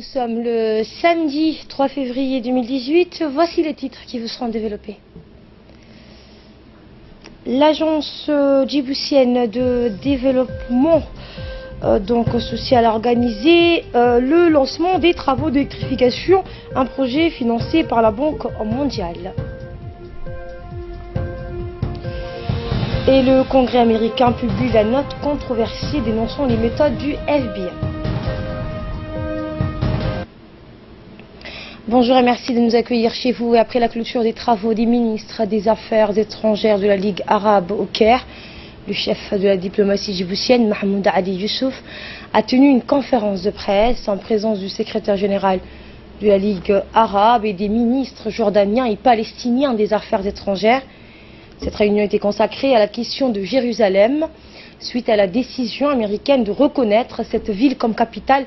sommes le samedi 3 février 2018. Voici les titres qui vous seront développés. L'agence djiboutienne de développement social a organisé le lancement des travaux d'électrification, un projet financé par la Banque mondiale. Et le Congrès américain publie la note controversée dénonçant les méthodes du FBI. Bonjour et merci de nous accueillir chez vous. Et après la clôture des travaux des ministres des Affaires étrangères de la Ligue arabe au Caire, le chef de la diplomatie djiboutienne, Mahmoud Ali Youssouf, a tenu une conférence de presse en présence du secrétaire général de la Ligue arabe et des ministres jordaniens et palestiniens des Affaires étrangères. Cette réunion était consacrée à la question de Jérusalem, suite à la décision américaine de reconnaître cette ville comme capitale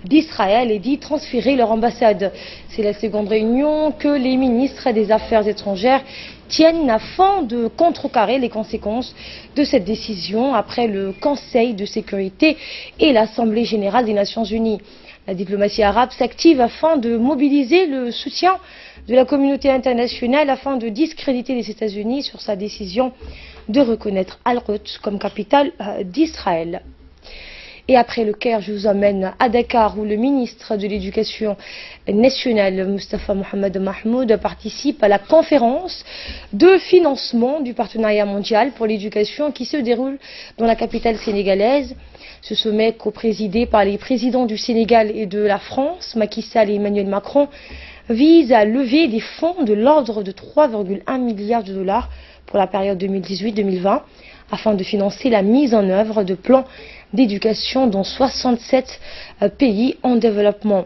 d'Israël et d'y transférer leur ambassade. C'est la seconde réunion que les ministres des Affaires étrangères tiennent afin de contrecarrer les conséquences de cette décision après le Conseil de sécurité et l'Assemblée générale des Nations unies. La diplomatie arabe s'active afin de mobiliser le soutien de la communauté internationale afin de discréditer les États-Unis sur sa décision de reconnaître Al-Quds comme capitale d'Israël. Et après le Caire, je vous emmène à Dakar où le ministre de l'Éducation nationale, Moustapha Mohamed Mahmoud, participe à la conférence de financement du partenariat mondial pour l'éducation qui se déroule dans la capitale sénégalaise. Ce sommet, co-présidé par les présidents du Sénégal et de la France, Macky Sall et Emmanuel Macron, vise à lever des fonds de l'ordre de 3,1 milliards de dollars pour la période 2018-2020 afin de financer la mise en œuvre de plans d'éducation dans 67 pays en développement.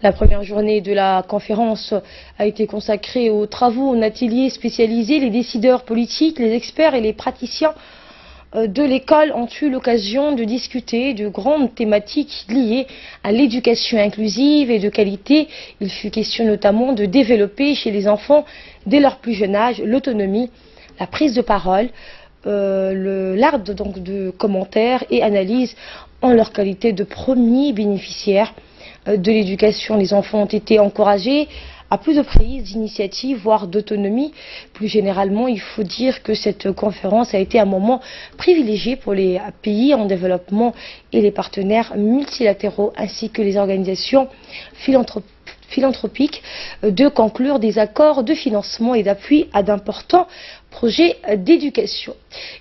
La première journée de la conférence a été consacrée aux travaux en atelier spécialisés. Les décideurs politiques, les experts et les praticiens de l'école ont eu l'occasion de discuter de grandes thématiques liées à l'éducation inclusive et de qualité. Il fut question notamment de développer chez les enfants, dès leur plus jeune âge, l'autonomie, la prise de parole, l'art de commentaires et analyse en leur qualité de premiers bénéficiaires de l'éducation. Les enfants ont été encouragés à plus de prises d'initiative, voire d'autonomie. Plus généralement, il faut dire que cette conférence a été un moment privilégié pour les pays en développement et les partenaires multilatéraux ainsi que les organisations philanthropiques de conclure des accords de financement et d'appui à d'importants projets d'éducation.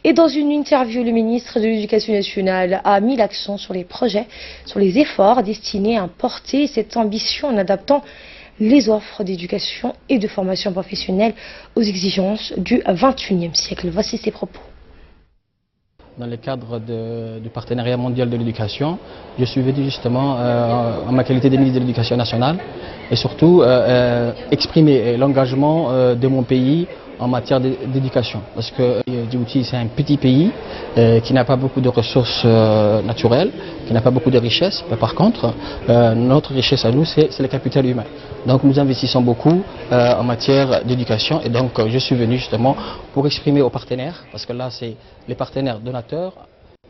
Et dans une interview, le ministre de l'Éducation nationale a mis l'accent sur les projets, sur les efforts destinés à porter cette ambition en adaptant les offres d'éducation et de formation professionnelle aux exigences du XXIe siècle. Voici ses propos. Dans le cadre du partenariat mondial de l'éducation, je suis venu justement en ma qualité de ministre de l'Éducation nationale et surtout exprimer l'engagement de mon pays en matière d'éducation. Parce que Djibouti, c'est un petit pays qui n'a pas beaucoup de ressources naturelles, qui n'a pas beaucoup de richesses. Mais par contre, notre richesse à nous, c'est le capital humain. Donc nous investissons beaucoup en matière d'éducation et donc je suis venu justement pour exprimer aux partenaires, parce que là c'est les partenaires donateurs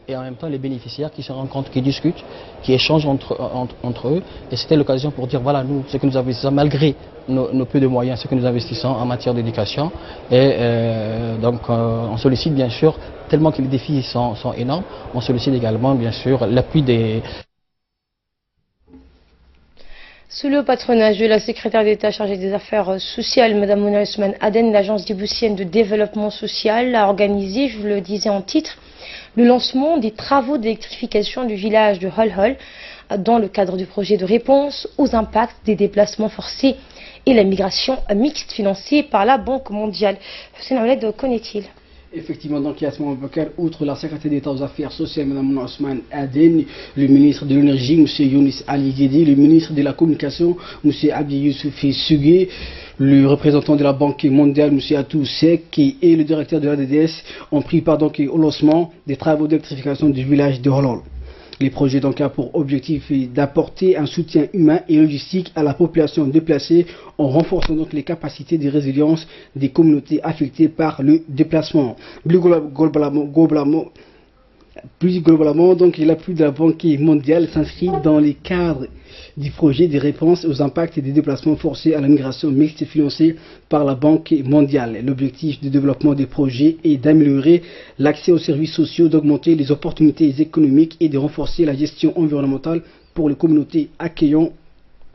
et en même temps les bénéficiaires qui se rencontrent, qui discutent, qui échangent entre eux. Et c'était l'occasion pour dire voilà, nous, ce que nous investissons, malgré nos peu de moyens, ce que nous investissons en matière d'éducation. Et donc on sollicite bien sûr, tellement que les défis sont énormes, on sollicite également bien sûr l'appui des... Sous le patronage de la secrétaire d'État chargée des Affaires sociales, Mme Mouna Ousmane Aden, l'agence djiboutienne de développement social a organisé, je vous le disais en titre, le lancement des travaux d'électrification du village de Holhol dans le cadre du projet de réponse aux impacts des déplacements forcés et la migration mixte financée par la Banque mondiale. Hussein Aouled, connaît-il? Effectivement, donc Yasmin Bakar, outre la secrétaire d'État aux Affaires sociales, Mme Ousmane Aden, le ministre de l'Énergie, M. Younis Ali Djedi, le ministre de la Communication, M. Abdi Youssoufi Sugué, le représentant de la Banque mondiale, M. Atou Sek, et le directeur de l'ADDS ont pris part donc au lancement des travaux d'électrification du village de Holhol. Les projets donc ont pour objectif d'apporter un soutien humain et logistique à la population déplacée en renforçant donc les capacités de résilience des communautés affectées par le déplacement. Plus globalement, donc, l'appui de la Banque mondiale s'inscrit dans les cadres du projet de réponse aux impacts des déplacements forcés à la migration mixte financé par la Banque mondiale. L'objectif de développement des projets est d'améliorer l'accès aux services sociaux, d'augmenter les opportunités économiques et de renforcer la gestion environnementale pour les communautés accueillant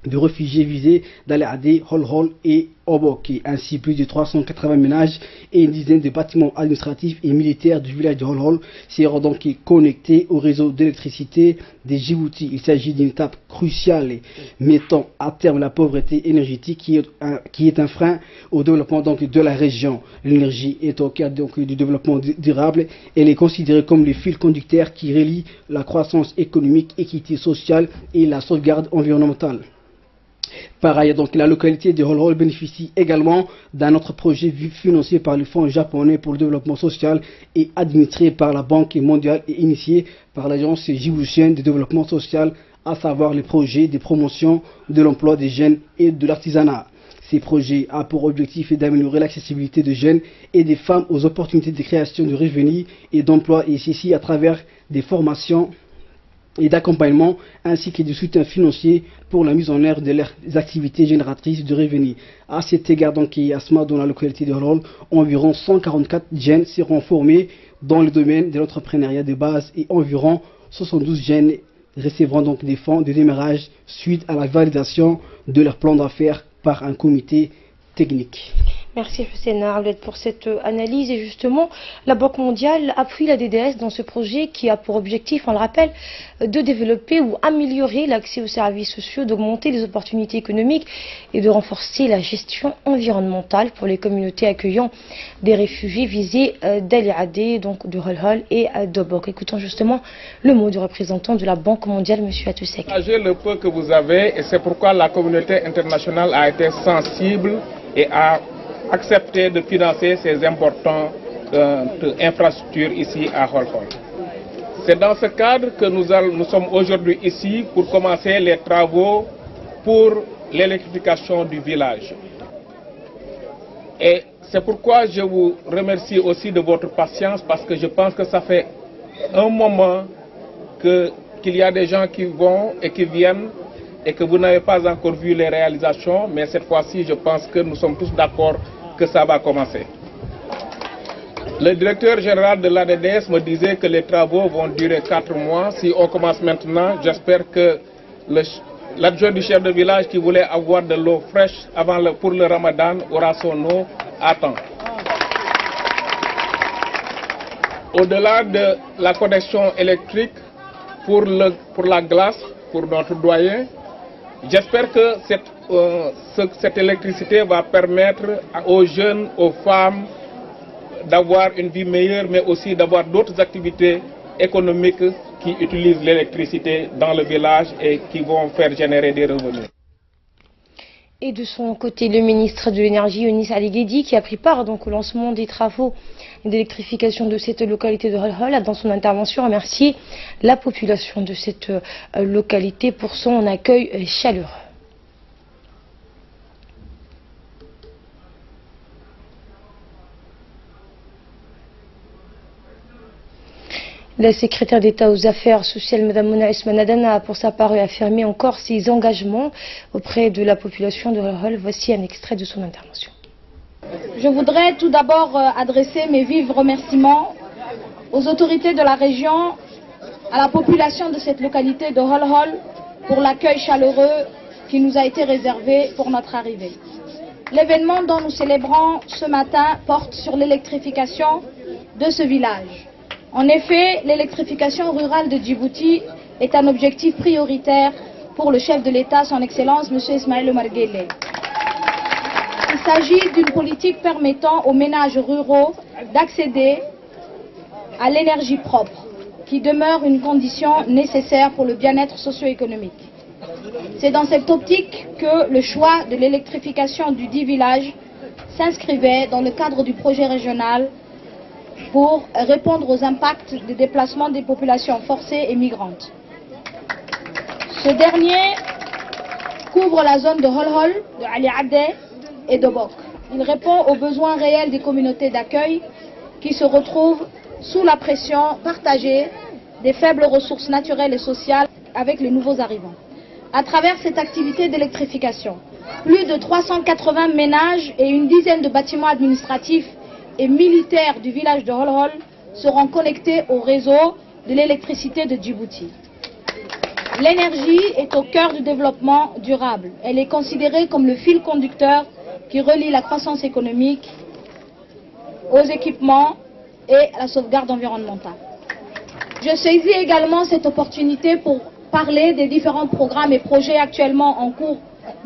de réfugiés visés dans les AD, Hol et Obok. Ainsi, plus de 380 ménages et une dizaine de bâtiments administratifs et militaires du village de Hol seront donc connectés au réseau d'électricité des Djibouti. Il s'agit d'une étape cruciale mettant à terme la pauvreté énergétique qui est un frein au développement donc, de la région. L'énergie est au cœur donc, du développement durable. Elle est considérée comme le fil conducteur qui relie la croissance économique, l'équité sociale et la sauvegarde environnementale. Par ailleurs, donc, la localité de Hol bénéficie également d'un autre projet financé par le Fonds japonais pour le développement social et administré par la Banque mondiale et initié par l'Agence djiboutienne de développement social, à savoir le projet de promotion de l'emploi des jeunes et de l'artisanat. Ces projets ont pour objectif d'améliorer l'accessibilité des jeunes et des femmes aux opportunités de création de revenus et d'emploi, et ceci à travers des formations et d'accompagnement ainsi que du soutien financier pour la mise en œuvre de leurs activités génératrices de revenus. À cet égard, donc, Asma, dans la localité de Hol, environ 144 jeunes seront formés dans le domaine de l'entrepreneuriat de base et environ 72 jeunes recevront donc des fonds de démarrage suite à la validation de leur plan d'affaires par un comité technique. Merci Hussein Aoulet pour cette analyse. Et justement, la Banque mondiale appuie la DDS dans ce projet qui a pour objectif, on le rappelle, de développer ou améliorer l'accès aux services sociaux, d'augmenter les opportunités économiques et de renforcer la gestion environnementale pour les communautés accueillant des réfugiés visés d'Al-Adé, donc de Hol et d'Obok. Écoutons justement le mot du représentant de la Banque mondiale, M. Atousek. Le peu que vous avez, et c'est pourquoi la communauté internationale a été sensible et a accepté de financer ces importantes infrastructures ici à Hol. C'est dans ce cadre que nous sommes aujourd'hui ici pour commencer les travaux pour l'électrification du village. Et c'est pourquoi je vous remercie aussi de votre patience, parce que je pense que ça fait un moment qu'il y a des gens qui vont et qui viennent et que vous n'avez pas encore vu les réalisations, mais cette fois-ci, je pense que nous sommes tous d'accord que ça va commencer. Le directeur général de l'ADDS me disait que les travaux vont durer 4 mois. Si on commence maintenant, j'espère que l'adjoint du chef de village qui voulait avoir de l'eau fraîche pour le Ramadan aura son eau à temps. Au-delà de la connexion électrique pour la glace, pour notre doyen, j'espère que cette électricité va permettre aux jeunes, aux femmes d'avoir une vie meilleure, mais aussi d'avoir d'autres activités économiques qui utilisent l'électricité dans le village et qui vont faire générer des revenus. Et de son côté, le ministre de l'Énergie, Younis Ali Guedi, qui a pris part donc au lancement des travaux d'électrification de cette localité de Hol, a dans son intervention remercié la population de cette localité pour son accueil chaleureux. La secrétaire d'État aux Affaires sociales, Mme Mouna Ousmane Adana, a pour sa part affirmé encore ses engagements auprès de la population de Hol. Voici un extrait de son intervention. Je voudrais tout d'abord adresser mes vifs remerciements aux autorités de la région, à la population de cette localité de Hol pour l'accueil chaleureux qui nous a été réservé pour notre arrivée. L'événement dont nous célébrons ce matin porte sur l'électrification de ce village. En effet, l'électrification rurale de Djibouti est un objectif prioritaire pour le chef de l'État, son Excellence, M. Ismaël Omar Guelleh. Il s'agit d'une politique permettant aux ménages ruraux d'accéder à l'énergie propre, qui demeure une condition nécessaire pour le bien-être socio-économique. C'est dans cette optique que le choix de l'électrification du dit village s'inscrivait dans le cadre du projet régional pour répondre aux impacts des déplacements des populations forcées et migrantes. Ce dernier couvre la zone de Hol, de Ali-Adé et d'Obok. Il répond aux besoins réels des communautés d'accueil qui se retrouvent sous la pression partagée des faibles ressources naturelles et sociales avec les nouveaux arrivants. À travers cette activité d'électrification, plus de 380 ménages et une dizaine de bâtiments administratifs et militaires du village de Holhol seront connectés au réseau de l'électricité de Djibouti. L'énergie est au cœur du développement durable. Elle est considérée comme le fil conducteur qui relie la croissance économique aux équipements et à la sauvegarde environnementale. Je saisis également cette opportunité pour parler des différents programmes et projets actuellement en cours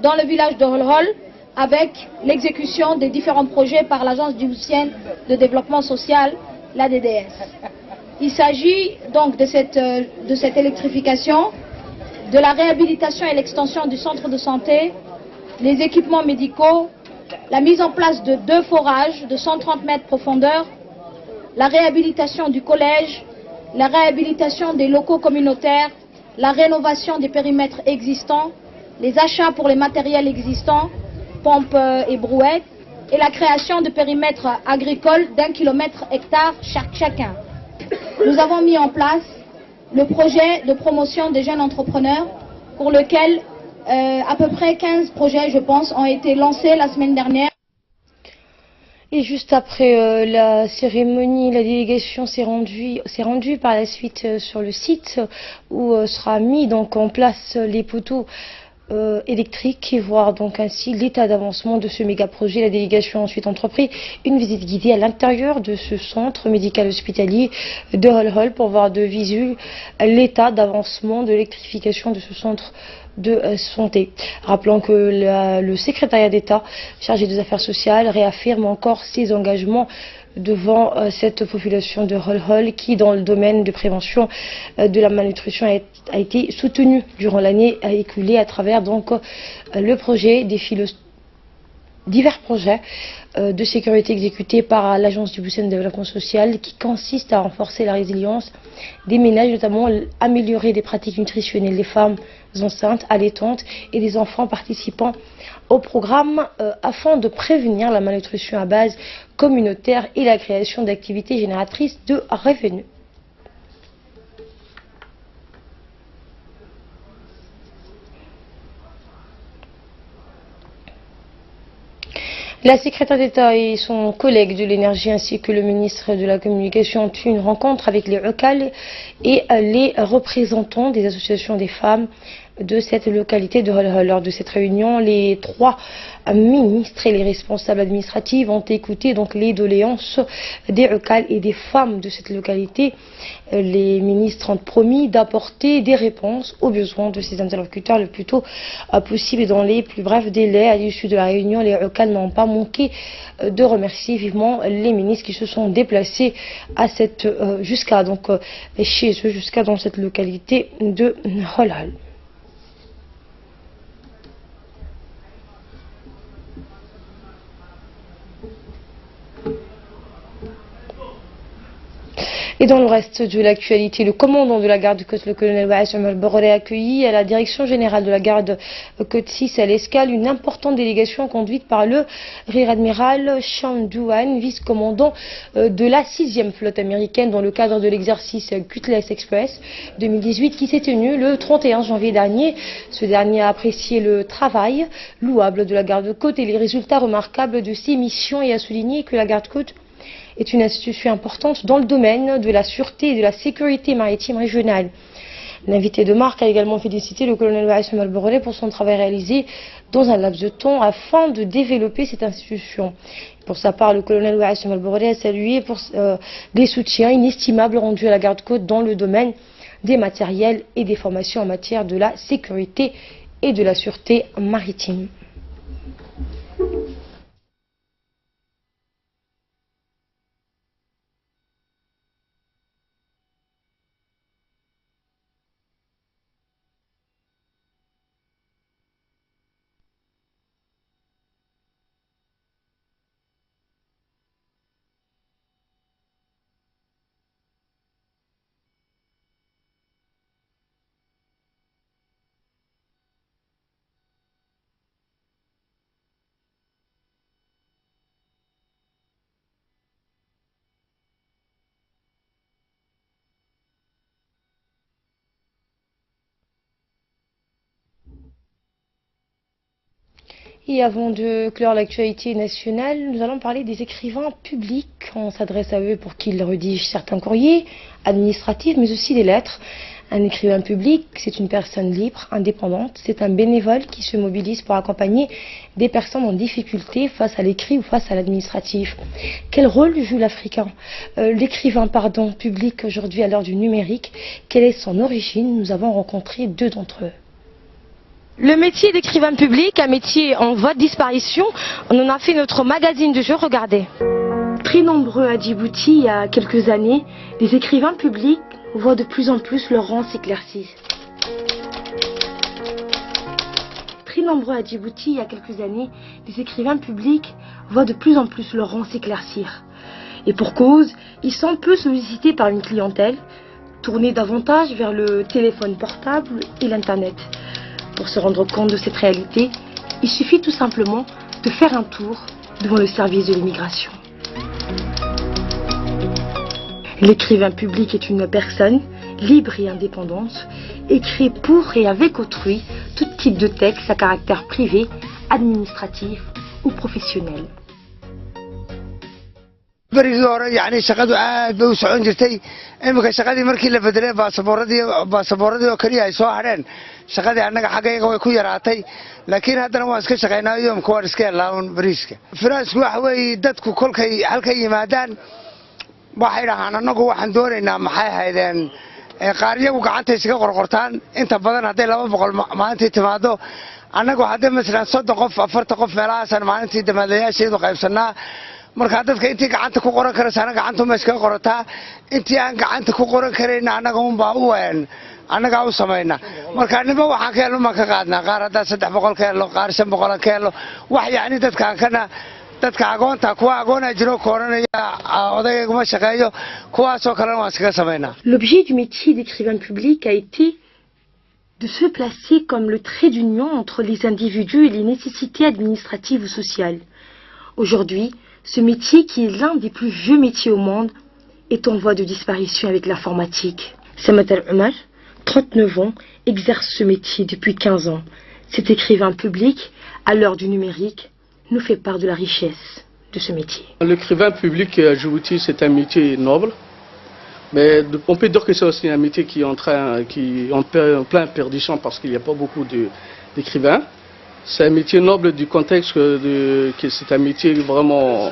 dans le village de Holhol avec l'exécution des différents projets par l'Agence djiboutienne de développement social, l'ADDS. Il s'agit donc de cette électrification, de la réhabilitation et l'extension du centre de santé, les équipements médicaux, la mise en place de 2 forages de 130 mètres profondeur, la réhabilitation du collège, la réhabilitation des locaux communautaires, la rénovation des périmètres existants, les achats pour les matériels existants, pompes et brouettes, et la création de périmètres agricoles d'1 km/hectare chacun. Nous avons mis en place le projet de promotion des jeunes entrepreneurs pour lequel à peu près 15 projets, je pense, ont été lancés la semaine dernière. Et juste après la cérémonie, la délégation s'est rendue par la suite sur le site où sera mis donc en place les poteaux électriques et voir donc ainsi l'état d'avancement de ce méga projet. La délégation a ensuite entrepris une visite guidée à l'intérieur de ce centre médical hospitalier de Holhol pour voir de visu l'état d'avancement de l'électrification de ce centre de santé. Rappelons que le secrétariat d'État chargé des affaires sociales réaffirme encore ses engagements devant cette population de Holhol qui, dans le domaine de prévention de la malnutrition, a été soutenue durant l'année écoulée à travers donc le projet divers projets de sécurité exécutés par l'Agence djiboutienne de développement social qui consiste à renforcer la résilience des ménages, notamment améliorer les pratiques nutritionnelles des femmes enceintes, allaitantes et des enfants participant au programme afin de prévenir la malnutrition à base communautaire et la création d'activités génératrices de revenus. La secrétaire d'État et son collègue de l'énergie ainsi que le ministre de la Communication ont eu une rencontre avec les UCAL et les représentants des associations des femmes de cette localité de Holhol. Lors de cette réunion, les 3 ministres et les responsables administratifs ont écouté donc les doléances des UCAL et des femmes de cette localité. Les ministres ont promis d'apporter des réponses aux besoins de ces interlocuteurs le plus tôt possible et dans les plus brefs délais. À l'issue de la réunion, les UCAL n'ont pas manqué de remercier vivement les ministres qui se sont déplacés à jusqu'à chez eux, jusqu'à dans cette localité de Holhol. Et dans le reste de l'actualité, le commandant de la garde-côte, le colonel Waïs Omar Borré, a accueilli à la direction générale de la garde-côte 6 à l'Escale une importante délégation conduite par le rear admiral Sean Douane, vice-commandant de la 6e flotte américaine dans le cadre de l'exercice Cutlass Express 2018 qui s'est tenu le 31 janvier dernier. Ce dernier a apprécié le travail louable de la garde-côte et les résultats remarquables de ses missions et a souligné que la garde-côte est une institution importante dans le domaine de la sûreté et de la sécurité maritime régionale. L'invité de marque a également félicité le colonel Waïs Omar Borré pour son travail réalisé dans un laps de temps afin de développer cette institution. Pour sa part, le colonel Waïs Omar Borré a salué les soutiens inestimables rendus à la garde-côte dans le domaine des matériels et des formations en matière de la sécurité et de la sûreté maritime. Et avant de clore l'actualité nationale, nous allons parler des écrivains publics. On s'adresse à eux pour qu'ils rédigent certains courriers administratifs, mais aussi des lettres. Un écrivain public, c'est une personne libre, indépendante. C'est un bénévole qui se mobilise pour accompagner des personnes en difficulté face à l'écrit ou face à l'administratif. Quel rôle joue l'écrivain public aujourd'hui à l'heure du numérique? Quelle est son origine? Nous avons rencontré 2 d'entre eux. Le métier d'écrivain public, un métier en voie de disparition, on en a fait notre magazine de jour, regardez. Très nombreux à Djibouti, il y a quelques années, les écrivains publics voient de plus en plus leur rang s'éclaircir. Très nombreux à Djibouti, il y a quelques années, les écrivains publics voient de plus en plus leur rang s'éclaircir. Et pour cause, ils sont peu sollicités par une clientèle, tournée davantage vers le téléphone portable et l'Internet. Pour se rendre compte de cette réalité, il suffit tout simplement de faire un tour devant le service de l'immigration. L'écrivain public est une personne libre et indépendante, écrit pour et avec autrui tout type de texte à caractère privé, administratif ou professionnel. بريد هورا يعني شقادو عاد بو سocon jirtay imika shaqadii markii la bedelay baasaboorradii oo kaliya ay soo hadheen shaqadii annaga xaggayga way ku yaraatay laakiin haddana waan iska shaqaynaa yoomka waan iska helaawn bariiska firaasku waxa weeye dadku kolkay halkay yimaadaan waxay dhahaan annagu waxaan doonaynaa maxay ahaydeen qaaryagu gacanta iskaga qorqortaan inta badan hadday 200 maalintii timaado annagu hadday masalan 30 qof 40 qof meelahaasaan maalintii damaadayaasheedu qaybsanaa marka dadka intii gacanta ku qoran karaysa gacanta ma iska qorataa intii aan gacanta ku qoran karayna anaga un baa u weyn anaga u sameeyna marka niba waxaan ka helno ma ka qaadnaa qaar hada 300 ka helo qaar 500 ka helo wax yaani dadka agoonta kuwa agoona jiro kooranaya odayga ma shaqeeyo kuwaas oo kale waan iska sameeyna. L'objet du métier d'écrivain public a été de se placer comme le trait d'union entre les individus et les nécessités administratives ou sociales. Aujourd'hui, ce métier, qui est l'un des plus vieux métiers au monde, est en voie de disparition avec l'informatique. Samat Al-Umar, 39 ans, exerce ce métier depuis 15 ans. Cet écrivain public, à l'heure du numérique, nous fait part de la richesse de ce métier. L'écrivain public à Djibouti, c'est un métier noble, mais on peut dire que c'est aussi un métier qui est en plein perdition parce qu'il n'y a pas beaucoup d'écrivains. C'est un métier noble du contexte que c'est un métier vraiment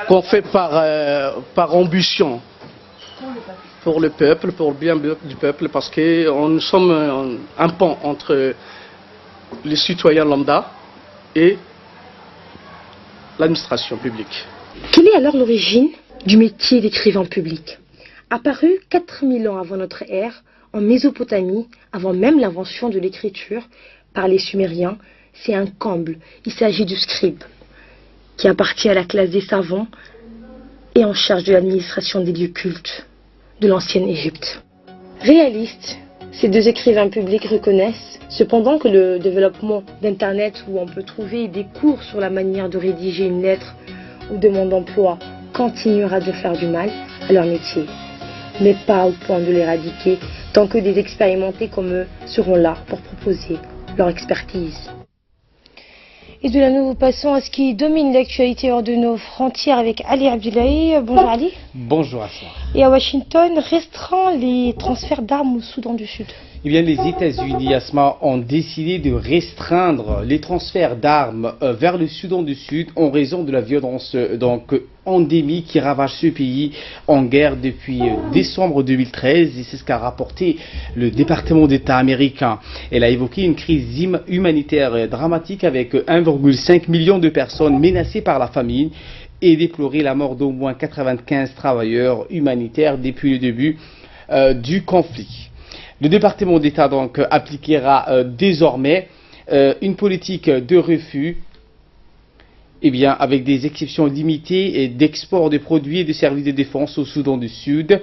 qu'on fait par ambition pour le peuple, pour le bien du peuple, parce que nous sommes un pont entre les citoyens lambda et l'administration publique. Quelle est alors l'origine du métier d'écrivain public? Apparu 4000 ans avant notre ère, en Mésopotamie, avant même l'invention de l'écriture par les Sumériens, c'est un comble. Il s'agit du scribe, qui appartient à la classe des savants et en charge de l'administration des lieux cultes de l'ancienne Égypte. Réalistes, ces 2 écrivains publics reconnaissent cependant que le développement d'Internet, où on peut trouver des cours sur la manière de rédiger une lettre ou demande d'emploi, continuera de faire du mal à leur métier, mais pas au point de l'éradiquer, tant que des expérimentés comme eux seront là pour proposer leur expertise. Et de là, nous passons à ce qui domine l'actualité hors de nos frontières avec Ali Abdullahi. Bonjour Ali. Bonjour Asma. Et à Washington, restreint les transferts d'armes au Soudan du Sud. Eh bien, les États-Unis, Asma, ont décidé de restreindre les transferts d'armes vers le Soudan du Sud en raison de la violence endémique qui ravage ce pays en guerre depuis décembre 2013. Et c'est ce qu'a rapporté le département d'État américain. Elle a évoqué une crise humanitaire dramatique avec 1,5 million de personnes menacées par la famine et déploré la mort d'au moins 95 travailleurs humanitaires depuis le début du conflit. Le département d'État donc appliquera désormais une politique de refus, avec des exceptions limitées et d'export de produits et de services de défense au Soudan du Sud.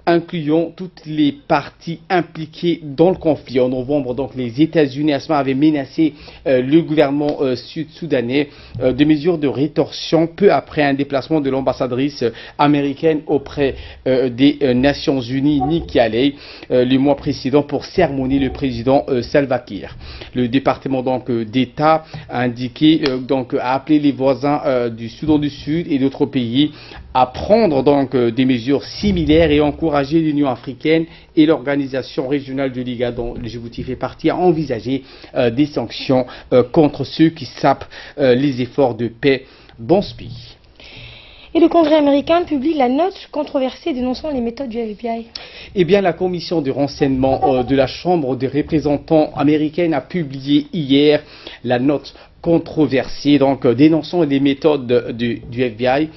incluant toutes les parties impliquées dans le conflit. En novembre, donc, les États-Unis avaient menacé le gouvernement sud-soudanais de mesures de rétorsion peu après un déplacement de l'ambassadrice américaine auprès des Nations Unies, Nikki Haley, le mois précédent pour sermonner le président Salva Kiir. Le département d'État a indiqué a appelé les voisins du Soudan du Sud et d'autres pays à prendre des mesures similaires et encourager l'Union africaine et l'organisation régionale de l'IGA, dont le Djibouti fait partie, à envisager des sanctions contre ceux qui sapent les efforts de paix dans ce pays. Et le Congrès américain publie la note controversée dénonçant les méthodes du FBI. Eh bien, la commission de renseignement de la Chambre des représentants américaine a publié hier la note controversée, dénonçant les méthodes du FBI,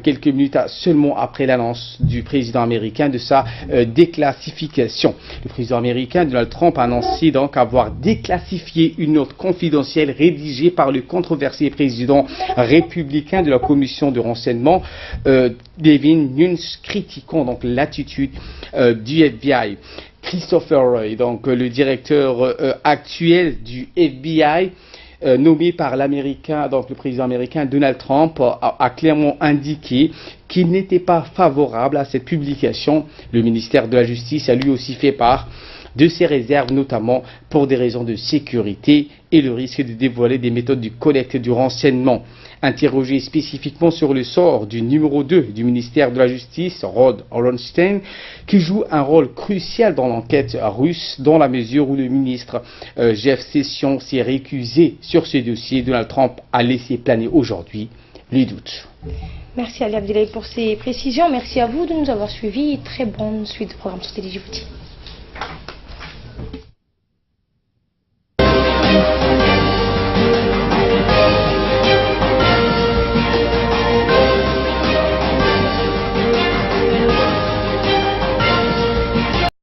quelques minutes seulement après l'annonce du président américain de sa déclassification. Le président américain Donald Trump a annoncé avoir déclassifié une note confidentielle rédigée par le controversé président républicain de la commission de renseignement, Devin Nunes, critiquant l'attitude du FBI. Christopher Wray, le directeur actuel du FBI, nommé par le président américain Donald Trump, a clairement indiqué qu'il n'était pas favorable à cette publication. Le ministère de la Justice a lui aussi fait part de ses réserves, notamment pour des raisons de sécurité et le risque de dévoiler des méthodes de collecte du renseignement. Interrogé spécifiquement sur le sort du numéro 2 du ministère de la Justice, Rod Ornstein, qui joue un rôle crucial dans l'enquête russe, dans la mesure où le ministre Jeff Sessions s'est récusé sur ce dossier, Donald Trump a laissé planer aujourd'hui les doutes. Merci Ali Abdelhaï pour ces précisions. Merci à vous de nous avoir suivis. Très bonne suite de programme sur Télé Djibouti.